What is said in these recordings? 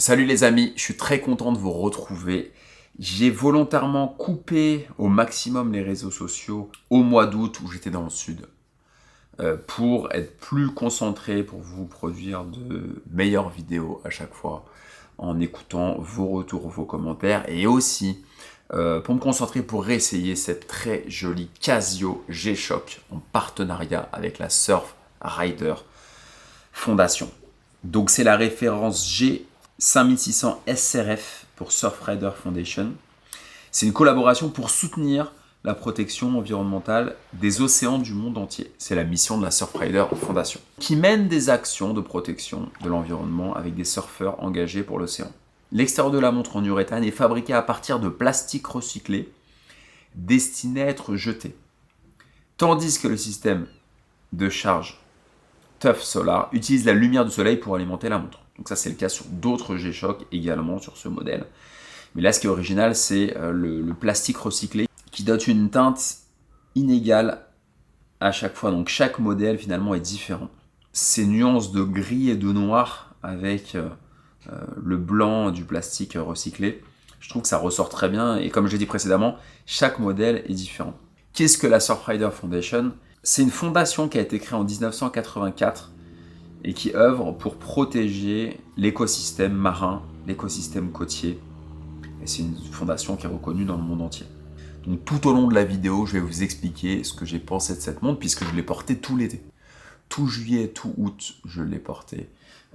Salut les amis, je suis très content de vous retrouver. J'ai volontairement coupé au maximum les réseaux sociaux au mois d'août où j'étais dans le sud pour être plus concentré, pour vous produire de meilleures vidéos à chaque fois en écoutant vos retours, vos commentaires et aussi pour me concentrer pour réessayer cette très jolie Casio G-Shock en partenariat avec la Surf Rider Fondation. Donc c'est la référence G 5600 SRF pour Surfrider Foundation. C'est une collaboration pour soutenir la protection environnementale des océans du monde entier. C'est la mission de la Surfrider Foundation, qui mène des actions de protection de l'environnement avec des surfeurs engagés pour l'océan. L'extérieur de la montre en uréthane est fabriqué à partir de plastique recyclé destiné à être jeté. Tandis que le système de charge TUF Solar utilise la lumière du soleil pour alimenter la montre. Donc ça c'est le cas sur d'autres G-Shock également sur ce modèle. Mais là ce qui est original c'est le plastique recyclé qui donne une teinte inégale à chaque fois. Donc chaque modèle finalement est différent. Ces nuances de gris et de noir avec le blanc du plastique recyclé, je trouve que ça ressort très bien et comme je l'ai dit précédemment, chaque modèle est différent. Qu'est-ce que la Surfrider Foundation ? C'est une fondation qui a été créée en 1984 et qui œuvre pour protéger l'écosystème marin, l'écosystème côtier. Et c'est une fondation qui est reconnue dans le monde entier. Donc tout au long de la vidéo, je vais vous expliquer ce que j'ai pensé de cette montre puisque je l'ai portée tout l'été. Tout juillet, tout août, je l'ai portée.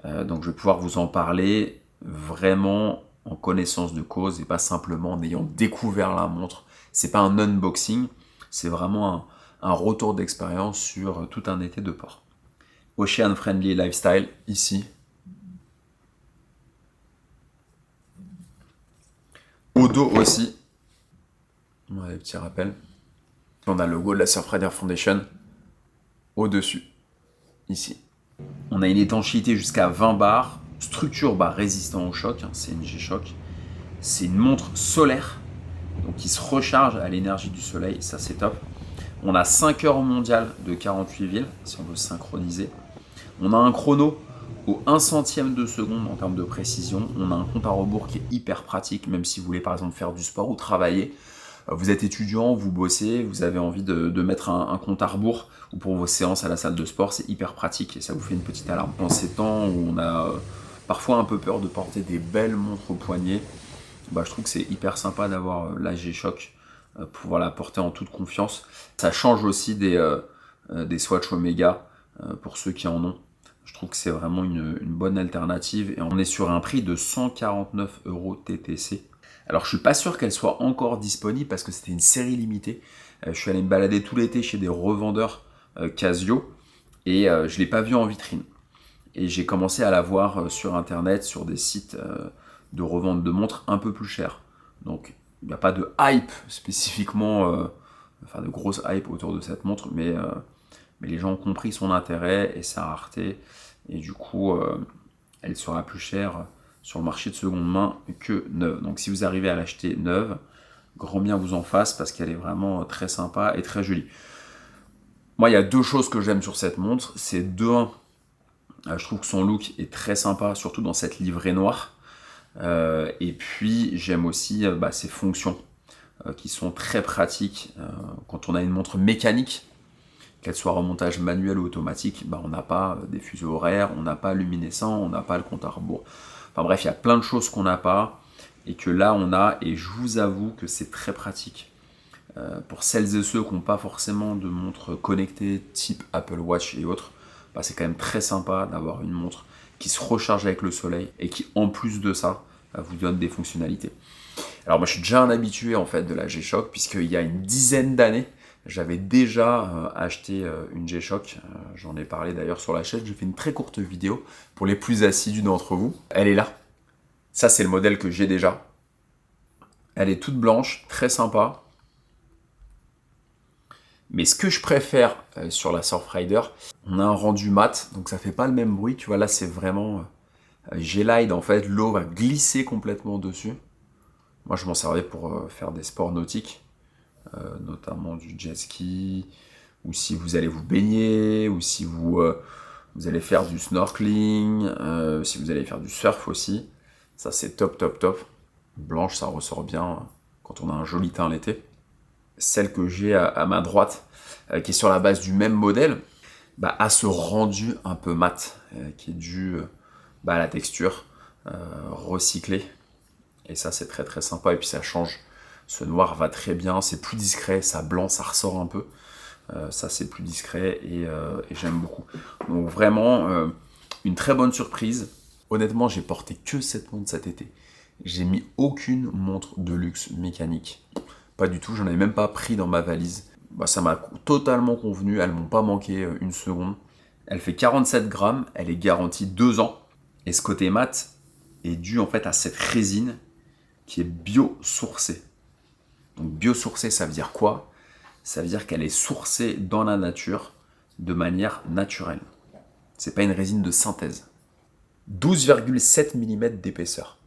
Donc je vais pouvoir vous en parler vraiment en connaissance de cause et pas simplement en ayant découvert la montre. C'est pas un unboxing, c'est vraiment un retour d'expérience sur tout un été de port. Ocean Friendly Lifestyle, ici. Au dos aussi. Voilà les petits rappels. On a le logo de la Surfrider Foundation au-dessus, ici. On a une étanchéité jusqu'à 20 bars, structure résistant au choc, c'est une G-Shock. C'est une montre solaire, donc qui se recharge à l'énergie du soleil, ça c'est top. On a 5 heures mondiales de 48 villes, si on veut synchroniser. On a un chrono au 1 centième de seconde en termes de précision. On a un compte à rebours qui est hyper pratique, même si vous voulez par exemple faire du sport ou travailler. Vous êtes étudiant, vous bossez, vous avez envie de mettre un compte à rebours ou pour vos séances à la salle de sport, c'est hyper pratique et ça vous fait une petite alarme. Dans ces temps où on a parfois un peu peur de porter des belles montres au poignet, je trouve que c'est hyper sympa d'avoir la G-Shock pour pouvoir la porter en toute confiance. Ça change aussi des Swatch Omega pour ceux qui en ont. Je trouve que c'est vraiment une bonne alternative et on est sur un prix de 149 € TTC. Alors je suis pas sûr qu'elle soit encore disponible parce que c'était une série limitée. Je suis allé me balader tout l'été chez des revendeurs Casio et je l'ai pas vue en vitrine. Et j'ai commencé à la voir sur internet, sur des sites de revente de montres un peu plus chères. Donc il n'y a pas de hype spécifiquement, de grosse hype autour de cette montre, mais les gens ont compris son intérêt et sa rareté. Et du coup, elle sera plus chère sur le marché de seconde main que neuve. Donc si vous arrivez à l'acheter neuve, grand bien vous en fasse parce qu'elle est vraiment très sympa et très jolie. Moi, il y a deux choses que j'aime sur cette montre. C'est de un, je trouve que son look est très sympa, surtout dans cette livrée noire. Et puis, j'aime aussi ses fonctions qui sont très pratiques. Quand on a une montre mécanique, qu'elle soit remontage manuel ou automatique, on n'a pas des fuseaux horaires, on n'a pas luminescent, on n'a pas le compte à rebours. Enfin bref, il y a plein de choses qu'on n'a pas et que là on a, et je vous avoue que c'est très pratique. Pour celles et ceux qui n'ont pas forcément de montres connectées type Apple Watch et autres, c'est quand même très sympa d'avoir une montre qui se recharge avec le soleil et qui en plus de ça vous donne des fonctionnalités. Alors moi je suis déjà un habitué en fait de la G-Shock puisqu'il y a une dizaine d'années, j'avais déjà acheté une G-Shock, j'en ai parlé d'ailleurs sur la chaîne, j'ai fait une très courte vidéo pour les plus assidus d'entre vous. Elle est là, ça c'est le modèle que j'ai déjà. Elle est toute blanche, très sympa. Mais ce que je préfère sur la Surfrider, on a un rendu mat, donc ça fait pas le même bruit, tu vois là c'est vraiment G-Lide en fait, l'eau va glisser complètement dessus. Moi je m'en servais pour faire des sports nautiques. Notamment du jet ski, ou si vous allez vous baigner, ou si vous allez faire du snorkeling, si vous allez faire du surf aussi. Ça, c'est top, top, top. Blanche, ça ressort bien quand on a un joli teint l'été. Celle que j'ai à ma droite, qui est sur la base du même modèle, a ce rendu un peu mat, qui est dû à la texture recyclée. Et ça, c'est très très sympa. Et puis ça change. Ce noir va très bien, c'est plus discret. Ça blanc, ça ressort un peu. Ça, c'est plus discret et j'aime beaucoup. Donc vraiment, une très bonne surprise. Honnêtement, j'ai porté que cette montre cet été. J'ai mis aucune montre de luxe mécanique. Pas du tout, j'en avais même pas pris dans ma valise. Ça m'a totalement convenu, elles m'ont pas manqué une seconde. Elle fait 47 grammes, elle est garantie 2 ans. Et ce côté mat est dû en fait à cette résine qui est biosourcée. Donc biosourcée, ça veut dire quoi? Ça veut dire qu'elle est sourcée dans la nature de manière naturelle. C'est pas une résine de synthèse. 12,7 mm d'épaisseur.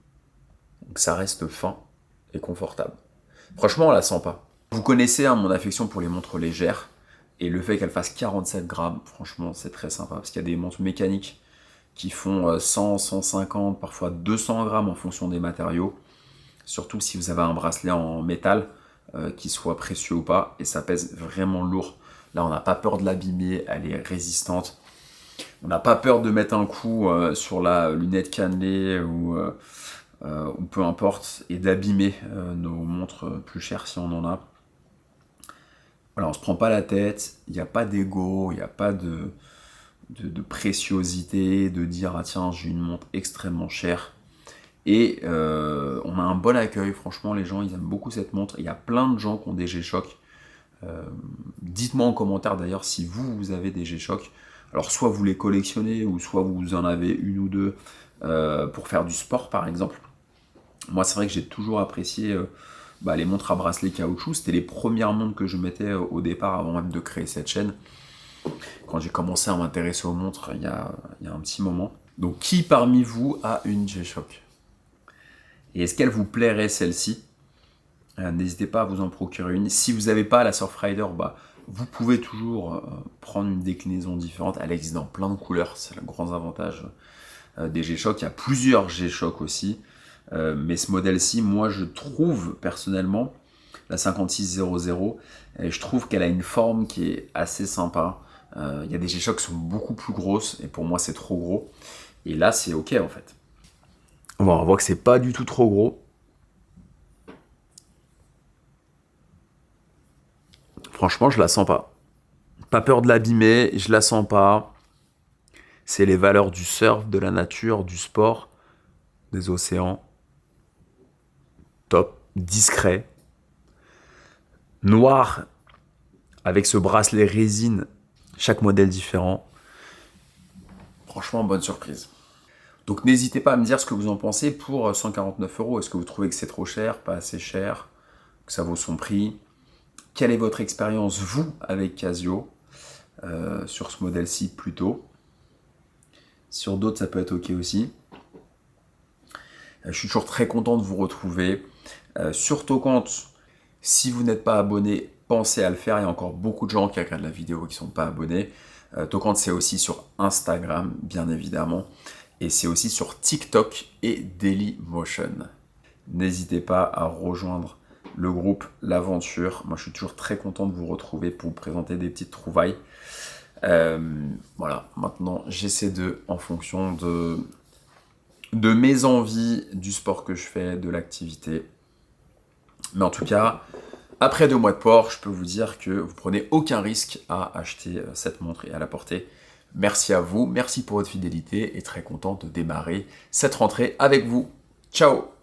Donc ça reste fin et confortable. Franchement, on la sent pas. Vous connaissez mon affection pour les montres légères, et le fait qu'elle fasse 47 grammes, franchement, c'est très sympa, parce qu'il y a des montres mécaniques qui font 100, 150, parfois 200 grammes en fonction des matériaux, surtout si vous avez un bracelet en métal, qui soit précieux ou pas, et ça pèse vraiment lourd. Là, on n'a pas peur de l'abîmer, elle est résistante. On n'a pas peur de mettre un coup sur la lunette cannelée ou peu importe, et d'abîmer nos montres plus chères si on en a. Voilà, on se prend pas la tête, il n'y a pas d'ego, il n'y a pas de préciosité, de dire ah tiens j'ai une montre extrêmement chère. Et on a un bon accueil, franchement les gens ils aiment beaucoup cette montre. Il y a plein de gens qui ont des G-Shock. Dites-moi en commentaire d'ailleurs si vous avez des G-Shock. Alors soit vous les collectionnez ou soit vous en avez une ou deux pour faire du sport par exemple. Moi c'est vrai que j'ai toujours apprécié les montres à bracelet caoutchouc. C'était les premières montres que je mettais au départ avant même de créer cette chaîne. Quand j'ai commencé à m'intéresser aux montres il y a un petit moment. Donc qui parmi vous a une G-Shock? Et est-ce qu'elle vous plairait celle-ci? N'hésitez pas à vous en procurer une. Si vous n'avez pas la Surfrider, vous pouvez toujours prendre une déclinaison différente. Elle existe dans plein de couleurs, c'est le grand avantage des G-Shock. Il y a plusieurs G-Shock aussi. Mais ce modèle-ci, moi je trouve personnellement, la 5600, et je trouve qu'elle a une forme qui est assez sympa. Il y a des G-Shock qui sont beaucoup plus grosses, et pour moi c'est trop gros. Et là c'est ok en fait. On voit que c'est pas du tout trop gros. Franchement, je la sens pas. Pas peur de l'abîmer, je la sens pas. C'est les valeurs du surf, de la nature, du sport, des océans. Top, discret. Noir, avec ce bracelet résine, chaque modèle différent. Franchement, bonne surprise. Donc n'hésitez pas à me dire ce que vous en pensez pour 149 €. Est-ce que vous trouvez que c'est trop cher, pas assez cher, que ça vaut son prix? Quelle est votre expérience, vous, avec Casio, sur ce modèle-ci plutôt? Sur d'autres, ça peut être ok aussi. Je suis toujours très content de vous retrouver. Surtout quand, si vous n'êtes pas abonné, pensez à le faire. Il y a encore beaucoup de gens qui regardent la vidéo et qui ne sont pas abonnés. Tocant, c'est aussi sur Instagram, bien évidemment. Et c'est aussi sur TikTok et Dailymotion. N'hésitez pas à rejoindre le groupe L'Aventure. Moi, je suis toujours très content de vous retrouver pour vous présenter des petites trouvailles. Voilà, maintenant, j'essaie en fonction de mes envies, du sport que je fais, de l'activité. Mais en tout cas, après 2 mois de port, je peux vous dire que vous prenez aucun risque à acheter cette montre et à la porter. Merci à vous, merci pour votre fidélité et très content de démarrer cette rentrée avec vous. Ciao!